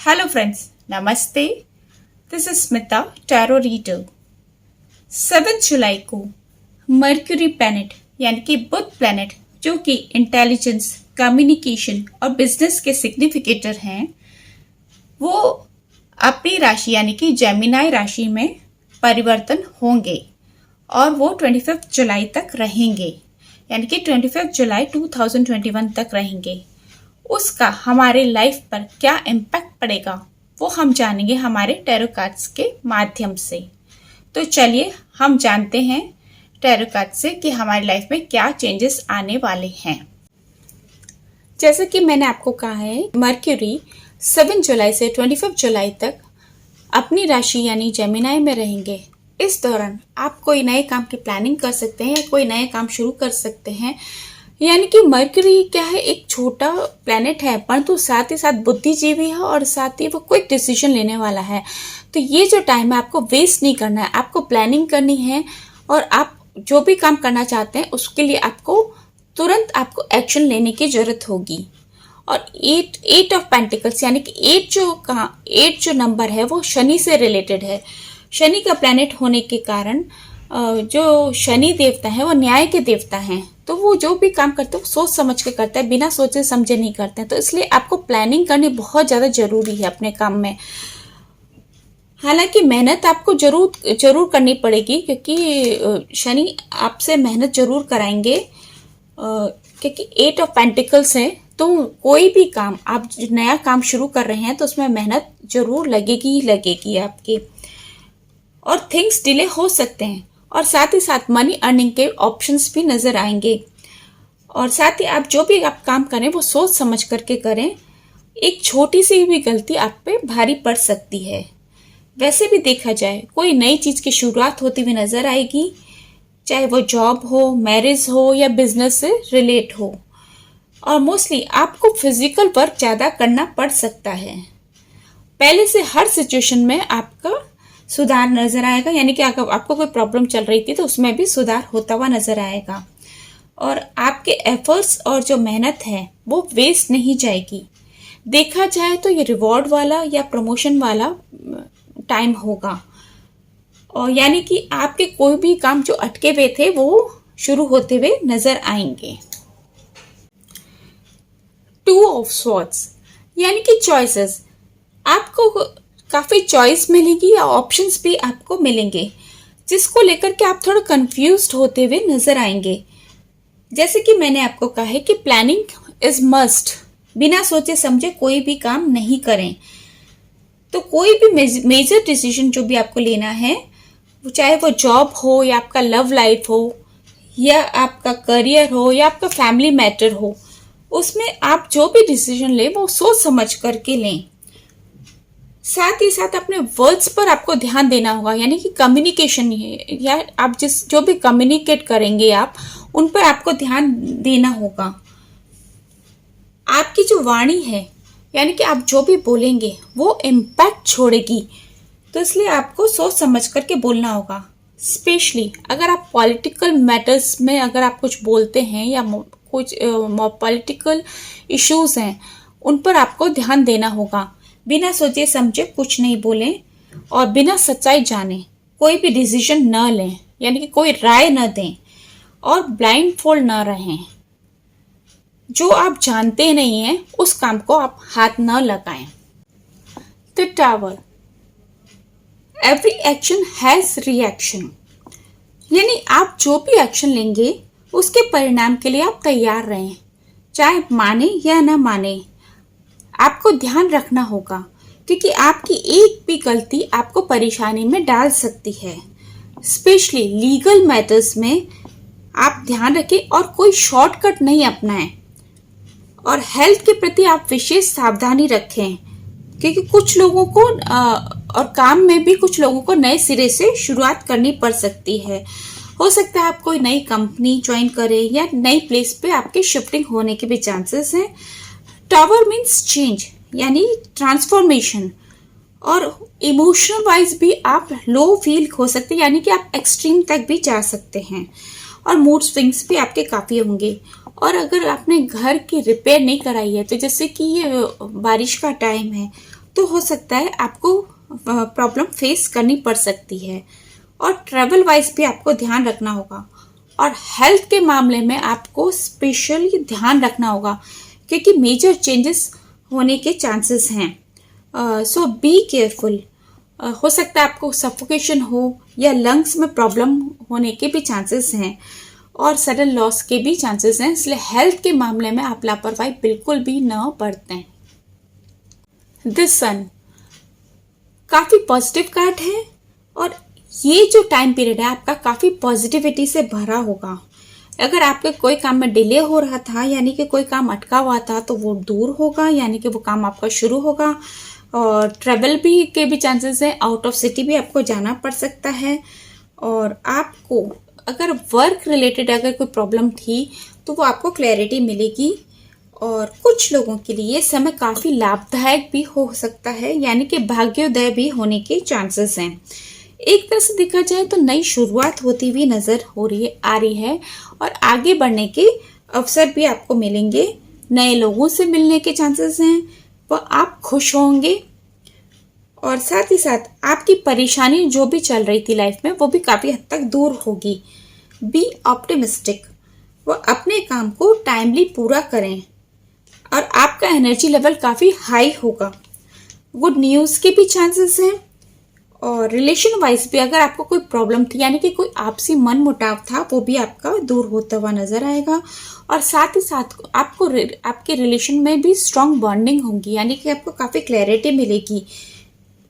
Hello friends, नमस्ते। This is Smita, tarot reader. 7 जुलाई को mercury planet यानी कि बुध प्लैनेट, जो कि इंटेलिजेंस, कम्युनिकेशन और बिजनेस के सिग्निफिकेटर हैं, वो अपनी राशि यानी कि जेमिनाई राशि में परिवर्तन होंगे और वो 25 जुलाई तक रहेंगे, यानी कि 25 जुलाई 2021 तक रहेंगे। उसका हमारे लाइफ पर क्या इम्पैक्ट पड़ेगा वो हम जानेंगे हमारे टैरो कार्ड्स के माध्यम से। तो चलिए हम जानते हैं टैरो कार्ड से कि हमारी लाइफ में क्या चेंजेस आने वाले हैं। जैसे कि मैंने आपको कहा है, मर्क्यूरी 7 जुलाई से 25 जुलाई तक अपनी राशि यानी जेमिनाई में रहेंगे। इस दौरान आप कोई नए काम की प्लानिंग कर सकते हैं या कोई नए काम शुरू कर सकते हैं। यानी कि मर्क्यूरी क्या है, एक छोटा प्लैनेट है परंतु साथ ही साथ बुद्धिजीवी है और साथ ही वो क्विक डिसीजन लेने वाला है। तो ये जो टाइम है आपको वेस्ट नहीं करना है, आपको प्लानिंग करनी है और आप जो भी काम करना चाहते हैं उसके लिए आपको तुरंत एक्शन लेने की जरूरत होगी। और एट ऑफ पेंटिकल्स यानी कि एट जो नंबर है वो शनि से रिलेटेड है। शनि का प्लैनेट होने के कारण जो शनि देवता है वो न्याय के देवता हैं, तो वो जो भी काम करते हैं वो सोच समझ के करते हैं, बिना सोचे समझे नहीं करते हैं। तो इसलिए आपको प्लानिंग करनी बहुत ज़्यादा जरूरी है अपने काम में। हालांकि मेहनत आपको जरूर करनी पड़ेगी, क्योंकि शनि आपसे मेहनत जरूर कराएंगे, क्योंकि 8 ऑफ पेंटिकल्स है। तो कोई भी काम आप नया काम शुरू कर रहे हैं तो उसमें मेहनत जरूर लगेगी ही लगेगी आपकी, और थिंग्स डिले हो सकते हैं। और साथ ही साथ मनी अर्निंग के ऑप्शंस भी नजर आएंगे। और साथ ही आप जो भी आप काम करें वो सोच समझ करके करें। एक छोटी सी भी गलती आप पे भारी पड़ सकती है। वैसे भी देखा जाए कोई नई चीज की शुरुआत होती हुई नजर आएगी, चाहे वो जॉब हो, मैरिज हो या बिजनेस से रिलेट हो। और मोस्टली आपको फिजिकल वर्क ज्यादा करना पड़ सकता है। पहले से हर सिचुएशन में आपका सुधार नजर आएगा, यानी कि अगर आपको कोई प्रॉब्लम चल रही थी तो उसमें भी सुधार होता हुआ नजर आएगा। और आपके एफर्ट्स और जो मेहनत है वो वेस्ट नहीं जाएगी। देखा जाए तो ये रिवॉर्ड वाला या प्रमोशन वाला टाइम होगा, और यानी कि आपके कोई भी काम जो अटके हुए थे वो शुरू होते हुए नजर आएंगे। 2 ऑफ स्वॉर्ड्स यानी कि चॉइसेस, आपको काफी चॉइस मिलेगी या ऑप्शंस भी आपको मिलेंगे, जिसको लेकर के आप थोड़ा कंफ्यूज्ड होते हुए नजर आएंगे। जैसे कि मैंने आपको कहा है कि प्लानिंग इज मस्ट, बिना सोचे समझे कोई भी काम नहीं करें। तो कोई भी मेजर डिसीजन जो भी आपको लेना है, चाहे वो जॉब हो या आपका लव लाइफ हो या आपका करियर हो या आपका फैमिली मैटर हो, उसमें आप जो भी डिसीजन लें वो सोच समझ करके लें। साथ ही साथ अपने वर्ड्स पर आपको ध्यान देना होगा, यानी कि कम्युनिकेशन या आप जो भी कम्युनिकेट करेंगे आप उन पर आपको ध्यान देना होगा। आपकी जो वाणी है यानी कि आप जो भी बोलेंगे वो इम्पैक्ट छोड़ेगी, तो इसलिए आपको सोच समझ करके बोलना होगा। स्पेशली अगर आप पॉलिटिकल मैटर्स में अगर आप कुछ बोलते हैं या कुछ पॉलिटिकल इश्यूज हैं उन पर आपको ध्यान देना होगा। बिना सोचे समझे कुछ नहीं बोलें और बिना सच्चाई जाने कोई भी डिसीजन न लें, यानी कि कोई राय न दें और ब्लाइंड फोल्ड न रहें। जो आप जानते नहीं हैं उस काम को आप हाथ न लगाएं। The tower, every action has reaction, यानी आप जो भी एक्शन लेंगे उसके परिणाम के लिए आप तैयार रहें, चाहे माने या न माने। आपको ध्यान रखना होगा, क्योंकि आपकी एक भी गलती आपको परेशानी में डाल सकती है। स्पेशली लीगल मैटर्स में आप ध्यान रखें और कोई शॉर्टकट नहीं अपनाएं। और हेल्थ के प्रति आप विशेष सावधानी रखें, क्योंकि कुछ लोगों को और काम में भी कुछ लोगों को नए सिरे से शुरुआत करनी पड़ सकती है। हो सकता है आप कोई नई कंपनी ज्वाइन करें या नई प्लेस पे आपके शिफ्टिंग होने के भी चांसेस हैं। टावर मीन्स चेंज यानी ट्रांसफॉर्मेशन, और इमोशनल वाइज भी आप लो फील हो सकते हैं, यानी कि आप एक्सट्रीम तक भी जा सकते हैं। और मूड स्विंग्स भी आपके काफ़ी होंगे। और अगर आपने घर की रिपेयर नहीं कराई है, तो जैसे कि ये बारिश का टाइम है तो हो सकता है आपको प्रॉब्लम फेस करनी पड़ सकती है। और ट्रैवल वाइज भी आपको ध्यान रखना होगा, और हेल्थ के मामले में आपको स्पेशली ध्यान रखना होगा क्योंकि मेजर चेंजेस होने के चांसेस हैं। सो बी केयरफुल। हो सकता है आपको सफोकेशन हो या लंग्स में प्रॉब्लम होने के भी चांसेस हैं, और सडन लॉस के भी चांसेस हैं, इसलिए हेल्थ के मामले में आप लापरवाही बिल्कुल भी न बरतें। दिस सन काफ़ी पॉजिटिव कार्ड है, और ये जो टाइम पीरियड है आपका काफ़ी पॉजिटिविटी से भरा होगा। अगर आपके कोई काम में डिले हो रहा था, यानी कि कोई काम अटका हुआ था, तो वो दूर होगा, यानी कि वो काम आपका शुरू होगा। और ट्रैवल भी के भी चांसेस हैं, आउट ऑफ सिटी भी आपको जाना पड़ सकता है। और आपको अगर वर्क रिलेटेड अगर कोई प्रॉब्लम थी तो वो आपको क्लैरिटी मिलेगी। और कुछ लोगों के लिए ये समय काफ़ी लाभदायक भी हो सकता है, यानी कि भाग्योदय भी होने के चांसेस हैं। एक तरह से देखा जाए तो नई शुरुआत होती हुई नजर आ रही है, और आगे बढ़ने के अवसर भी आपको मिलेंगे। नए लोगों से मिलने के चांसेस हैं, वो आप खुश होंगे। और साथ ही साथ आपकी परेशानी जो भी चल रही थी लाइफ में, वो भी काफ़ी हद तक दूर होगी। Be optimistic. वो अपने काम को टाइमली पूरा करें, और आपका एनर्जी लेवल काफ़ी हाई होगा। गुड न्यूज़ के भी चांसेस हैं। और रिलेशन वाइज भी अगर आपको कोई प्रॉब्लम थी, यानी कि कोई आपसी मन मुटाव था, वो भी आपका दूर होता हुआ नजर आएगा। और साथ ही साथ आपको आपके रिलेशन में भी स्ट्रांग बॉन्डिंग होगी, यानी कि आपको काफ़ी क्लैरिटी मिलेगी।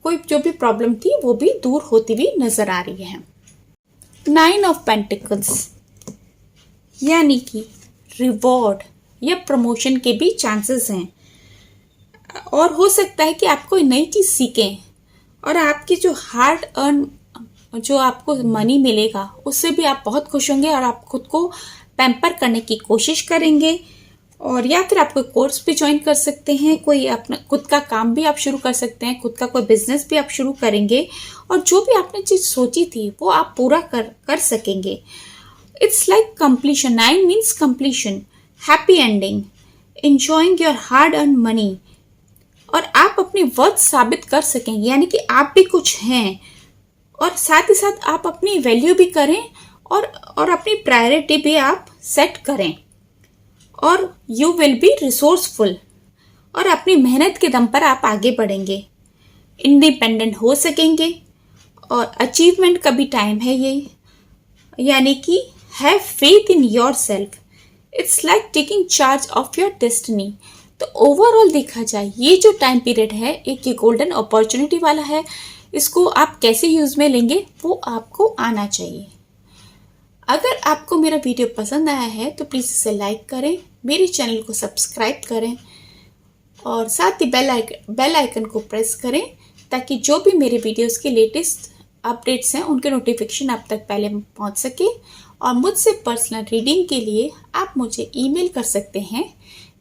कोई जो भी प्रॉब्लम थी वो भी दूर होती हुई नजर आ रही है। 9 ऑफ पेंटिकल्स, यानी कि रिवॉर्ड या प्रमोशन के भी चांसेस हैं। और हो सकता है कि आप कोई नई चीज़ सीखें, और आपकी जो हार्ड अर्न जो आपको मनी मिलेगा उससे भी आप बहुत खुश होंगे, और आप खुद को पैम्पर करने की कोशिश करेंगे। और या फिर आप कोई कोर्स भी ज्वाइन कर सकते हैं, कोई अपना खुद का काम भी आप शुरू कर सकते हैं, खुद का कोई बिजनेस भी आप शुरू करेंगे, और जो भी आपने चीज़ सोची थी वो आप पूरा कर सकेंगे। It's like completion. 9 means completion, happy ending, enjoying your hard earn money, और आप अपनी वर्थ साबित कर सकेंगे, यानी कि आप भी कुछ हैं। और साथ ही साथ आप अपनी वैल्यू भी करें, और अपनी प्रायोरिटी भी आप सेट करें। और यू विल बी रिसोर्सफुल, और अपनी मेहनत के दम पर आप आगे बढ़ेंगे, इंडिपेंडेंट हो सकेंगे। और अचीवमेंट का भी टाइम है ये, यानी कि have faith in your self. It's like taking charge of your destiny. तो ओवरऑल देखा जाए ये जो टाइम पीरियड है एक ये गोल्डन अपॉर्चुनिटी वाला है। इसको आप कैसे यूज में लेंगे वो आपको आना चाहिए। अगर आपको मेरा वीडियो पसंद आया है तो प्लीज़ इसे लाइक करें, मेरे चैनल को सब्सक्राइब करें, और साथ ही बेल आइकन को प्रेस करें, ताकि जो भी मेरे वीडियोस के लेटेस्ट अपडेट्स हैं उनके नोटिफिकेशन आप तक पहले पहुंच सके। और मुझसे पर्सनल रीडिंग के लिए आप मुझे ईमेल कर सकते हैं।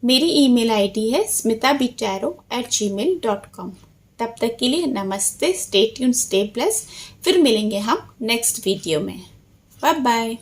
मेरी ईमेल आईडी है smita.tarot@gmail.com। तब तक के लिए नमस्ते, स्टे ट्यून, स्टे ब्लेस्ड। फिर मिलेंगे हम नेक्स्ट वीडियो में। Bye bye.